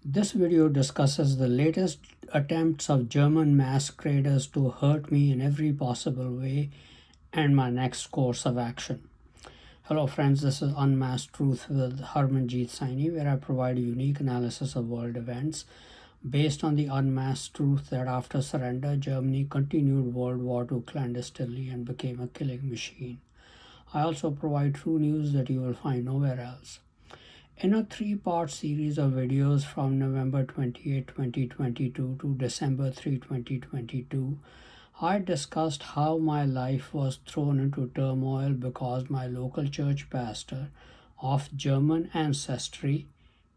This video discusses the latest attempts of German masqueraders to hurt me in every possible way and my next course of action. Hello friends, this is Unmasked Truth with Harmanjit Saini, where I provide a unique analysis of world events based on the unmasked truth that after surrender, Germany continued World War II clandestinely and became a killing machine. I also provide true news that you will find nowhere else. In a three-part series of videos from November 28, 2022 to December 3, 2022, I discussed how my life was thrown into turmoil because my local church pastor of German ancestry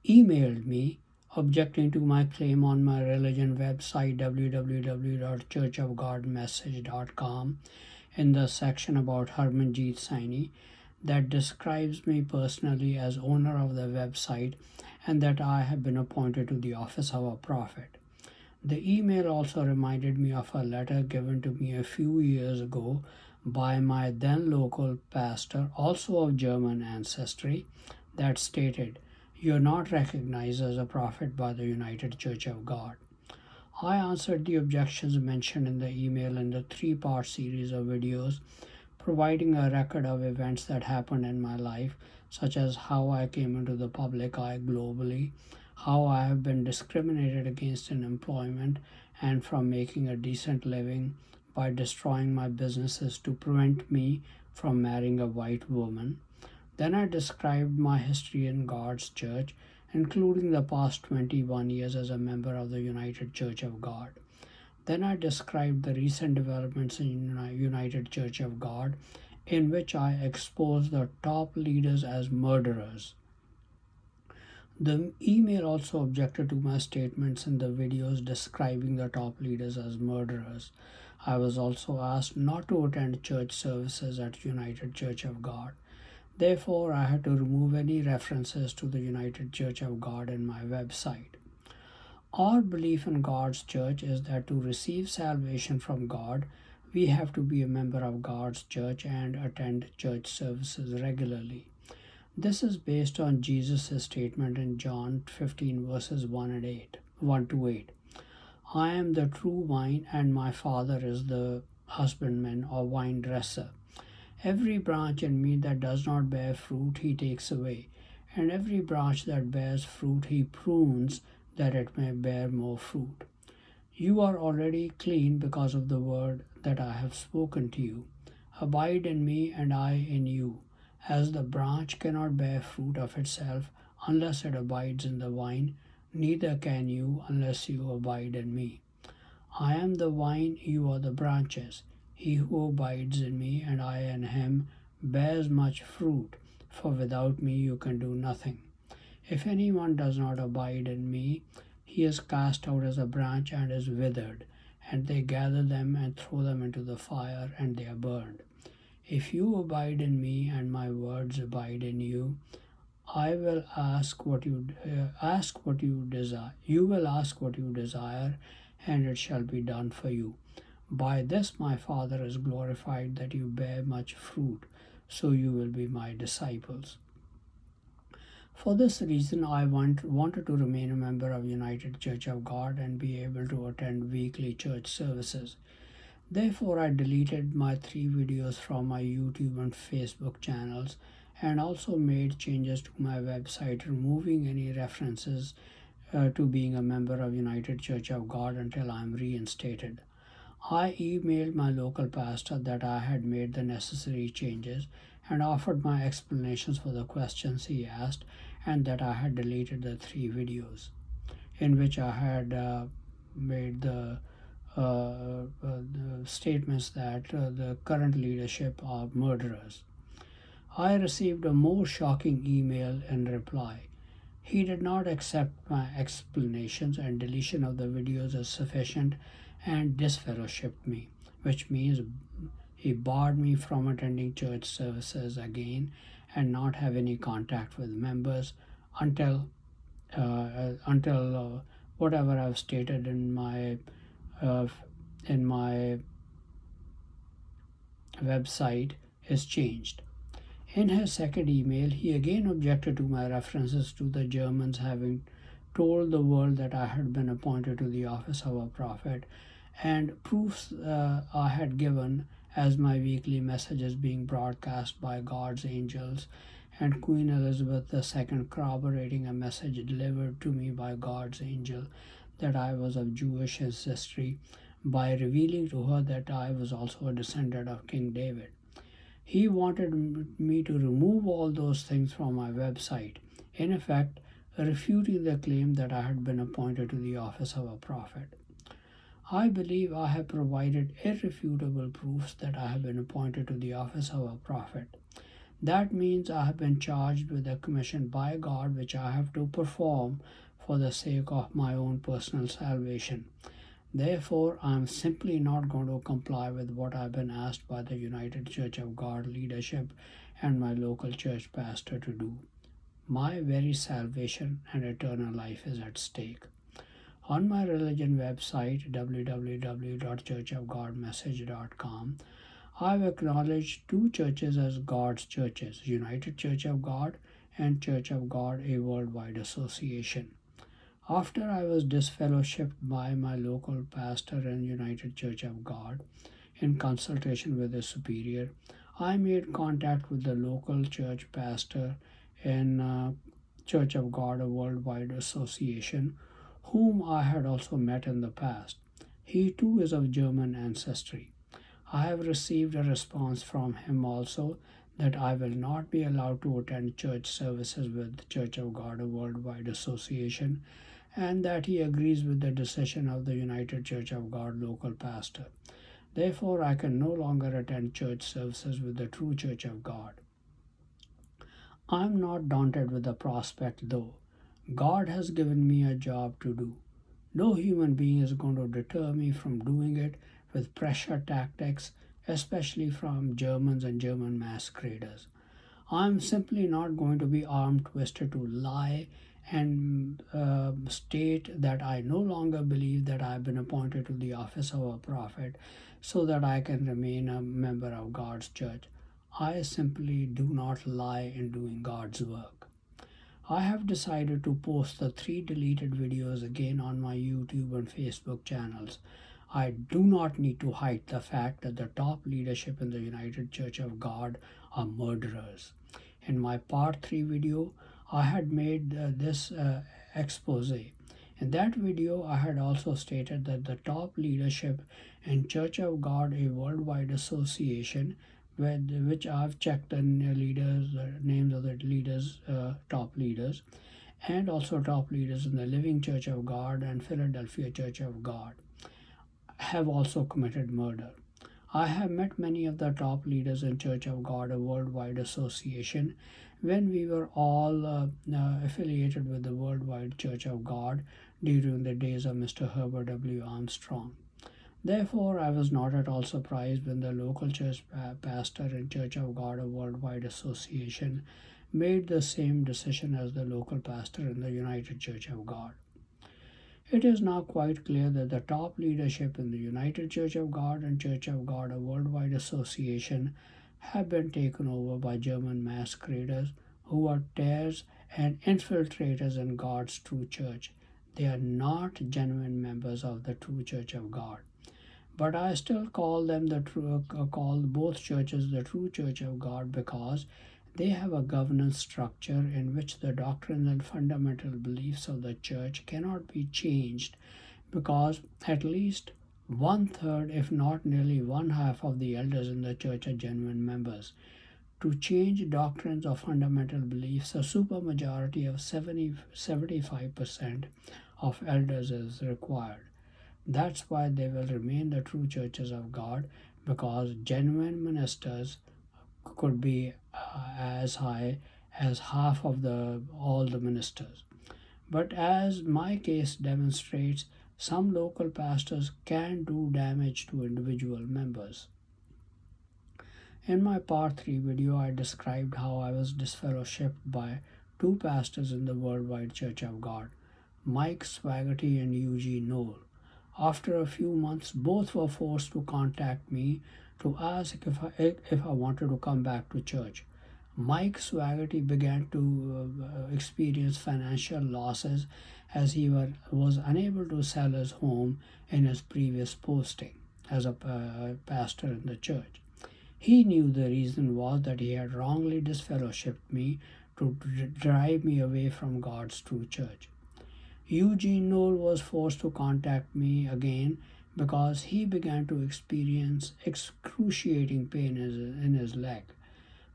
emailed me objecting to my claim on my religion website www.churchofgodmessage.com in the section about Harmanjit Saini that describes me personally as owner of the website and that I have been appointed to the office of a prophet. The email also reminded me of a letter given to me a few years ago by my then local pastor, also of German ancestry, that stated, "You're not recognized as a prophet by the United Church of God." I answered the objections mentioned in the email in the three-part series of videos, providing a record of events that happened in my life, such as how I came into the public eye globally, how I have been discriminated against in employment and from making a decent living by destroying my businesses to prevent me from marrying a white woman. Then I described my history in God's church, including the past 21 years as a member of the United Church of God. Then I described the recent developments in United Church of God, in which I exposed the top leaders as murderers. The email also objected to my statements in the videos describing the top leaders as murderers. I was also asked not to attend church services at United Church of God. Therefore, I had to remove any references to the United Church of God in my website. Our belief in God's church is that to receive salvation from God, we have to be a member of God's church and attend church services regularly. This is based on Jesus' statement in John 15 verses 1 to 8. I am the true vine and my Father is the husbandman or vine dresser. Every branch in me that does not bear fruit he takes away, and every branch that bears fruit he prunes that it may bear more fruit. You are already clean because of the word that I have spoken to you. Abide in me and I in you. As the branch cannot bear fruit of itself unless it abides in the vine, neither can you unless you abide in me. I am the vine, you are the branches. He who abides in me and I in him bears much fruit, for without me you can do nothing. If anyone does not abide in me, he is cast out as a branch and is withered, and they gather them and throw them into the fire, and they are burned. If you abide in me and my words abide in you, I will ask what you desire. You will ask what you desire, and it shall be done for you. By this my Father is glorified, that you bear much fruit, so you will be my disciples. For this reason, I wanted to remain a member of United Church of God and be able to attend weekly church services. Therefore, I deleted my 3 videos from my YouTube and Facebook channels and also made changes to my website, removing any references to being a member of United Church of God until I am reinstated. I emailed my local pastor that I had made the necessary changes and offered my explanations for the questions he asked, and that I had deleted the 3 videos in which I had made the statements that the current leadership are murderers. I received a more shocking email in reply. He did not accept my explanations and deletion of the videos as sufficient and disfellowshipped me, which means he barred me from attending church services again and not have any contact with members until whatever I've stated in my uh, website is changed. In his second email, he again objected to my references to the Germans having told the world that I had been appointed to the office of a prophet, and proofs I had given as my weekly messages being broadcast by God's angels, and Queen Elizabeth II corroborating a message delivered to me by God's angel that I was of Jewish ancestry by revealing to her that I was also a descendant of King David. He wanted me to remove all those things from my website, in effect, refuting the claim that I had been appointed to the office of a prophet. I believe I have provided irrefutable proofs that I have been appointed to the office of a prophet. That means I have been charged with a commission by God which I have to perform for the sake of my own personal salvation. Therefore, I am simply not going to comply with what I have been asked by the United Church of God leadership and my local church pastor to do. My very salvation and eternal life is at stake. On my religion website, www.churchofgodmessage.com, I've acknowledged two churches as God's churches, United Church of God and Church of God, a worldwide association. After I was disfellowshipped by my local pastor and United Church of God, in consultation with his superior, I made contact with the local church pastor in Church of God, a worldwide association, whom I had also met in the past. He too is of German ancestry. I have received a response from him also that I will not be allowed to attend church services with the Church of God, a worldwide association, and that he agrees with the decision of the United Church of God local pastor. Therefore, I can no longer attend church services with the true Church of God. I am not daunted with the prospect, though. God has given me a job to do. No human being is going to deter me from doing it with pressure tactics, especially from Germans and German masqueraders. I am simply not going to be arm twisted to lie and state that I no longer believe that I have been appointed to the office of a prophet so that I can remain a member of God's church. I simply do not lie in doing God's work. I have decided to post the 3 deleted videos again on my YouTube and Facebook channels. I do not need to hide the fact that the top leadership in the United Church of God are murderers. In my part 3 video, I had made this expose. In that video, I had also stated that the top leadership in Church of God, a worldwide association, with which I've checked the leaders, the names of the leaders, top leaders, and also top leaders in the Living Church of God and Philadelphia Church of God, have also committed murder. I have met many of the top leaders in Church of God, a worldwide association, when we were all affiliated with the Worldwide Church of God during the days of Mr. Herbert W. Armstrong. Therefore, I was not at all surprised when the local church pastor in Church of God, a worldwide association, made the same decision as the local pastor in the United Church of God. It is now quite clear that the top leadership in the United Church of God and Church of God, a worldwide association, have been taken over by German masqueraders who are tares and infiltrators in God's true church. They are not genuine members of the true Church of God. But I still call them call both churches the true Church of God because they have a governance structure in which the doctrines and fundamental beliefs of the church cannot be changed because at least 1/3, if not nearly 1/2, of the elders in the church are genuine members. To change doctrines or fundamental beliefs, a supermajority of 75% of elders is required. That's why they will remain the true churches of God, because genuine ministers could be as high as half of all the ministers. But as my case demonstrates, some local pastors can do damage to individual members. In my part 3 video, I described how I was disfellowshipped by two pastors in the Worldwide Church of God, Mike Swaggerty and Eugene Knoll. After a few months, both were forced to contact me to ask if I wanted to come back to church. Mike Swaggerty began to experience financial losses as he was unable to sell his home in his previous posting as a pastor in the church. He knew the reason was that he had wrongly disfellowshipped me to drive me away from God's true church. Eugene Knoll was forced to contact me again because he began to experience excruciating pain in his leg.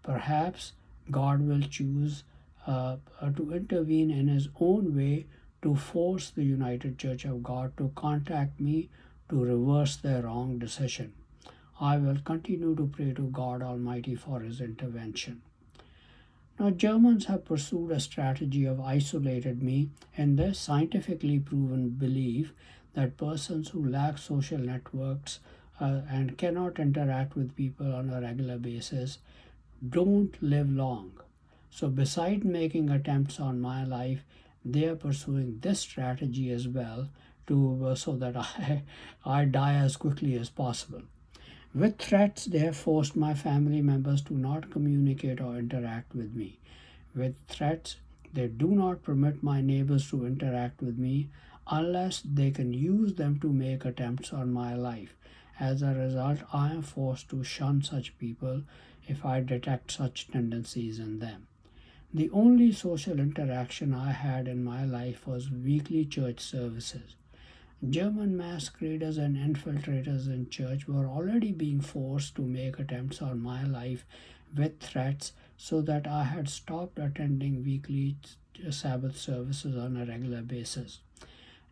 Perhaps God will choose to intervene in His own way to force the United Church of God to contact me to reverse their wrong decision. I will continue to pray to God Almighty for His intervention. Now, Germans have pursued a strategy of isolated me in their scientifically proven belief that persons who lack social networks and cannot interact with people on a regular basis don't live long. So, beside making attempts on my life, they are pursuing this strategy as well to so that I die as quickly as possible. With threats, they have forced my family members to not communicate or interact with me. With threats, they do not permit my neighbors to interact with me unless they can use them to make attempts on my life. As a result, I am forced to shun such people if I detect such tendencies in them. The only social interaction I had in my life was weekly church services. German masqueraders and infiltrators in church were already being forced to make attempts on my life with threats, so that I had stopped attending weekly Sabbath services on a regular basis.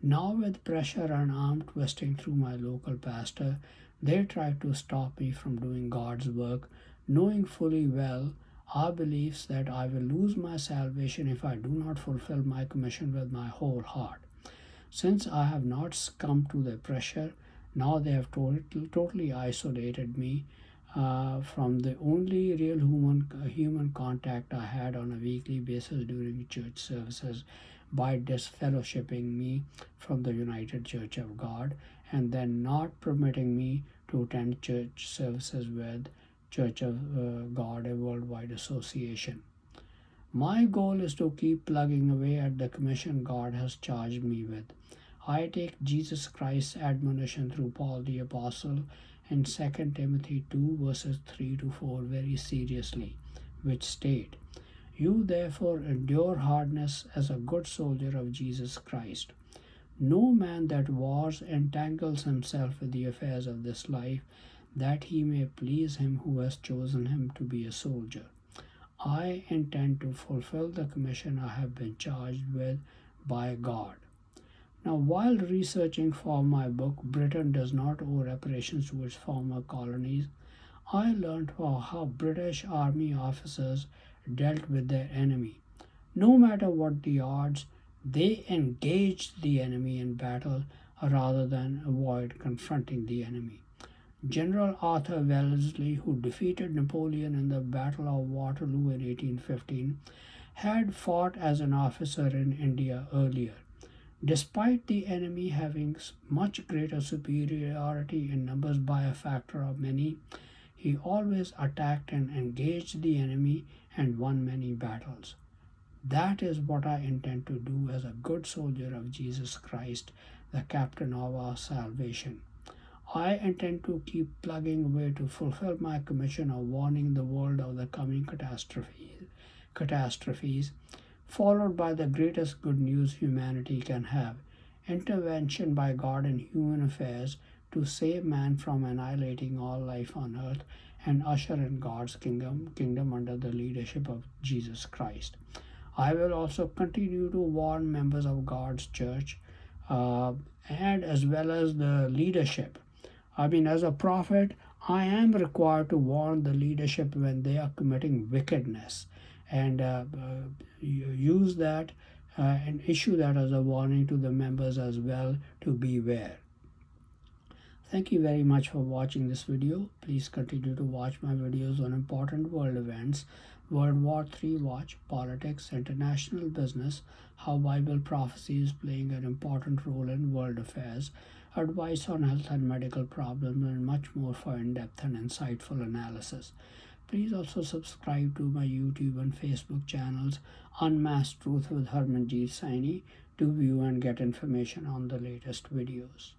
Now, with pressure and arm twisting through my local pastor, they tried to stop me from doing God's work, knowing fully well our beliefs that I will lose my salvation if I do not fulfill my commission with my whole heart. Since I have not succumbed to their pressure, now they have totally isolated me from the only real human contact I had on a weekly basis during church services by disfellowshipping me from the United Church of God and then not permitting me to attend church services with Church of God, a worldwide association. My goal is to keep plugging away at the commission God has charged me with. I take Jesus Christ's admonition through Paul the Apostle in 2 Timothy 2 verses 3 to 4 very seriously, which state, "You therefore endure hardness as a good soldier of Jesus Christ. No man that wars entangles himself with the affairs of this life, that he may please him who has chosen him to be a soldier. I intend to fulfill the commission I have been charged with by God." Now, while researching for my book, Britain Does Not Owe Reparations to Its Former Colonies, I learned how British Army officers dealt with their enemy. No matter what the odds, they engaged the enemy in battle rather than avoid confronting the enemy. General Arthur Wellesley, who defeated Napoleon in the Battle of Waterloo in 1815, had fought as an officer in India earlier. Despite the enemy having much greater superiority in numbers by a factor of many, he always attacked and engaged the enemy and won many battles. That is what I intend to do as a good soldier of Jesus Christ, the captain of our salvation. I intend to keep plugging away to fulfill my commission of warning the world of the coming catastrophes, followed by the greatest good news humanity can have: intervention by God in human affairs to save man from annihilating all life on earth and usher in God's kingdom under the leadership of Jesus Christ. I will also continue to warn members of God's church and as well as the leadership. As a prophet, I am required to warn the leadership when they are committing wickedness and use that and issue that as a warning to the members as well to beware. Thank you very much for watching this video. Please continue to watch my videos on important world events, World War III watch, politics, international business, how Bible prophecy is playing an important role in world affairs, advice on health and medical problems, and much more for in-depth and insightful analysis. Please also subscribe to my YouTube and Facebook channels Unmasked Truth with Harmanjit Saini to view and get information on the latest videos.